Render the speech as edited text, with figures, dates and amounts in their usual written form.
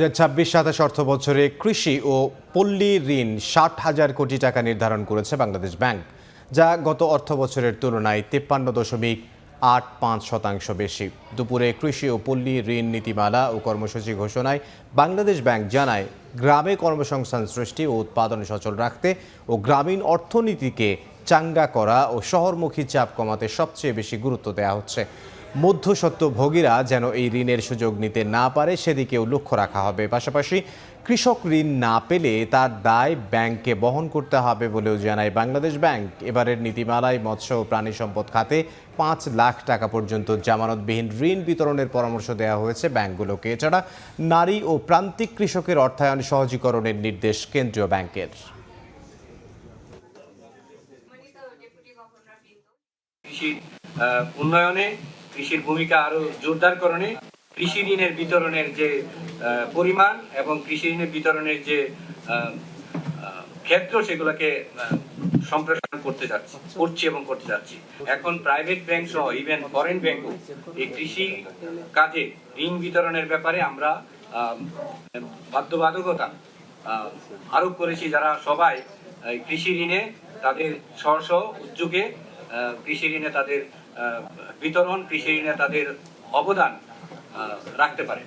২০২৬-২৭ অর্থ বছরে কৃষি ও পল্লী ঋণ ৬০,০০০ কোটি টাকা নির্ধারণ করেছে বাংলাদেশ ব্যাংক, যা গত অর্থ বছরের তুলনায় ৫৩.৮৫% বেশি। দুপুরে কৃষি ও পল্লী ঋণ নীতিমালা ও কর্মসূচি ঘোষণায় বাংলাদেশ ব্যাংক জানায়, গ্রামে কর্মসংস্থান সৃষ্টি ও উৎপাদন সচল রাখতে ও গ্রামীণ অর্থনীতিকে চাঙ্গা করা ও শহরমুখী চাপ কমাতে সবচেয়ে বেশি গুরুত্ব দেওয়া হচ্ছে। মধ্যস্বত্বভোগীরা যেন এই ঋণের সুযোগ নিতে না পারে সেদিকেও লক্ষ্য রাখা হবে। পাশাপাশি কৃষক ঋণ না পেলে তার দায় ব্যাংককে বহন করতে হবে বলেও জানায় বাংলাদেশ ব্যাংক। এবারের নীতিমালায় মৎস্য ও প্রাণী সম্পদ খাতে ৫ লাখ টাকা পর্যন্ত জামানতবিহীন ঋণ বিতরণের পরামর্শ দেওয়া হয়েছে ব্যাংকগুলোকে। এছাড়া নারী ও প্রান্তিক কৃষকের অর্থায়ন সহজীকরণের নির্দেশ কেন্দ্রীয় ব্যাংকের। কৃষির উন্নয়নে, কৃষির ভূমিকা আরো জোরদারকরণে, কৃষি ঋণের বিতরণের যে পরিমাণ এবং কৃষি ঋণের বিতরণের যে ক্ষেত্র, সেগুলোকে সম্প্রসারণ করতে যাচ্ছি। এখন প্রাইভেট ব্যাংক সহ ইভেন ফরেন ব্যাংকও এই কৃষি কাজে ঋণ বিতরণের ব্যাপারে আমরা বাধ্যবাধকতা আরোপ করেছি, যারা সবাই কৃষি ঋণে তাদের স্ব উদ্যোগে কৃষি ঋণে তাদের বিতরণ, কৃষি ঋণে তাদের অবদান রাখতে পারে।